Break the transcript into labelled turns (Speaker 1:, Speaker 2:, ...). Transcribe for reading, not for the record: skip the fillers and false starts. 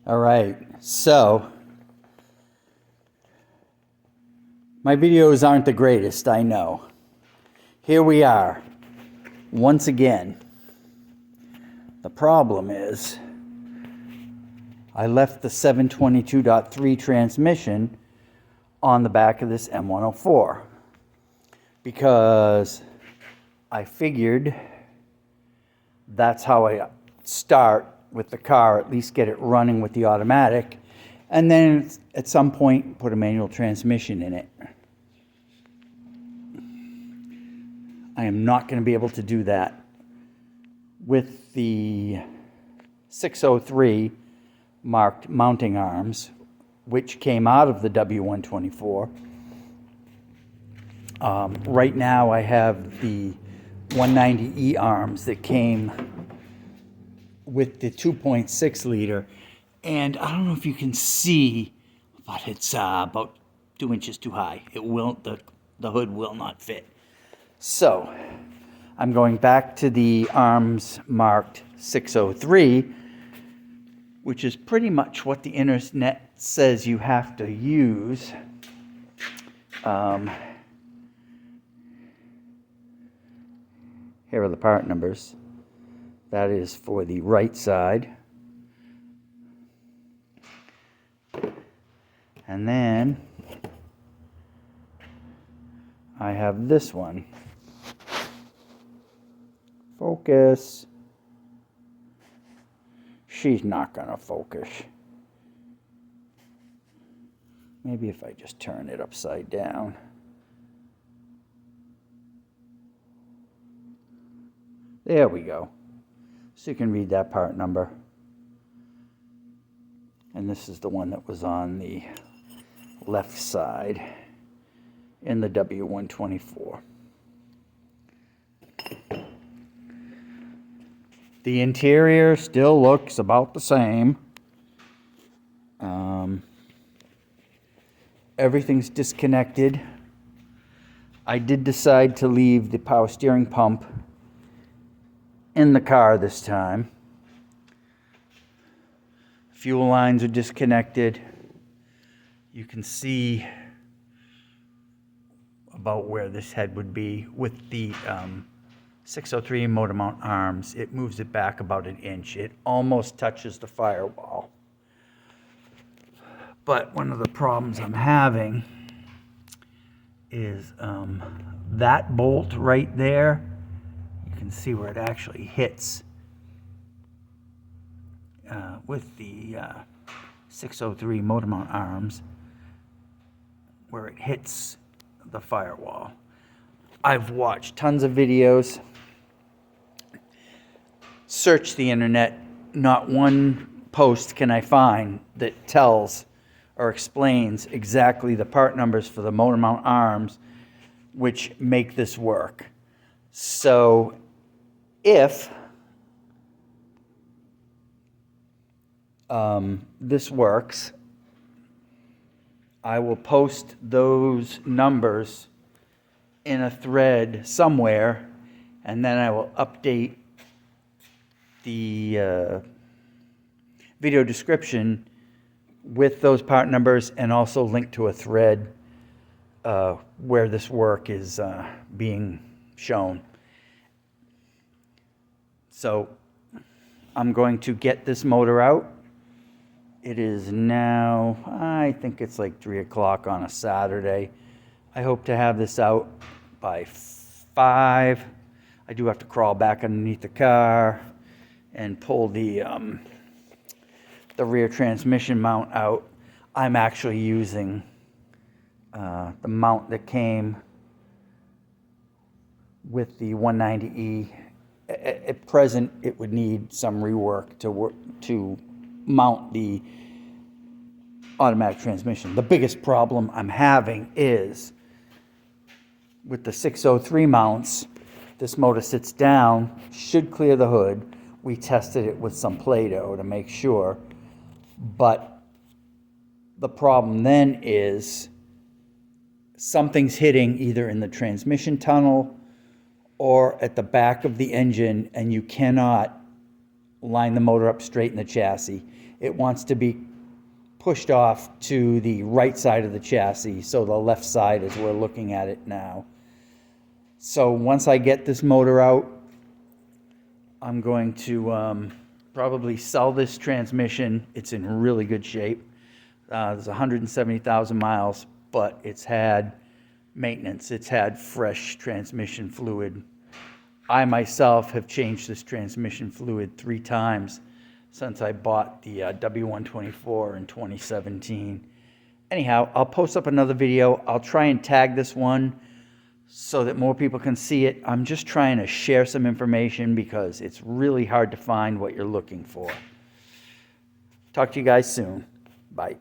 Speaker 1: All right, so my videos aren't the greatest, I know. Here we are, once again. The problem is, I left the 722.3 transmission on the back of this M104 because I figured that's how I start with the car, at least get it running with the automatic, and then at some point put a manual transmission in it. I am not going to be able to do that with the 603 marked mounting arms, which came out of the W124. Right now I have the 190E arms that came with the 2.6 liter, and I don't know if you can see, but it's about 2 inches too high. It will, the hood will not fit. So I'm going back to the arms marked 603, which is pretty much what the internet says you have to use. Here are the part numbers. That is for the right side. And then I have this one. Focus. She's not gonna focus. Maybe if I just turn it upside down. There we go. So you can read that part number. And this is the one that was on the left side in the W124. The interior still looks about the same. Everything's disconnected. I did decide to leave the power steering pump in the car this time. Fuel lines are disconnected. You can see about where this head would be with the 603 motor mount arms. It moves it back about an inch. It almost touches the firewall. But one of the problems I'm having is that bolt right there. You can see where it actually hits with the 603 motor mount arms, where it hits the firewall. I've watched tons of videos, searched the internet. Not one post can I find that tells or explains exactly the part numbers for the motor mount arms which make this work. So if this works, I will post those numbers in a thread somewhere, and then I will update the video description with those part numbers and also link to a thread where this work is being shown. So I'm going to get this motor out. It is now, I think it's like 3 o'clock on a Saturday. I hope to have this out by 5. I do have to crawl back underneath the car and pull the rear transmission mount out. I'm actually using the mount that came with the 190E. At present, it would need some rework to mount the automatic transmission. The biggest problem I'm having is with the 603 mounts, this motor sits down, should clear the hood. We tested it with some Play-Doh to make sure, but the problem then is something's hitting either in the transmission tunnel or at the back of the engine, and you cannot line the motor up straight in the chassis. It wants to be pushed off to the right side of the chassis, so the left side as we're looking at it now. So once I get this motor out, I'm going to probably sell this transmission. It's in really good shape. There's 170,000 miles, but it's had maintenance. It's had fresh transmission fluid. I myself have changed this transmission fluid 3 times since I bought the W124 in 2017. Anyhow, I'll post up another video. I'll try and tag this one so that more people can see it. I'm just trying to share some information because it's really hard to find what you're looking for. Talk to you guys soon. Bye.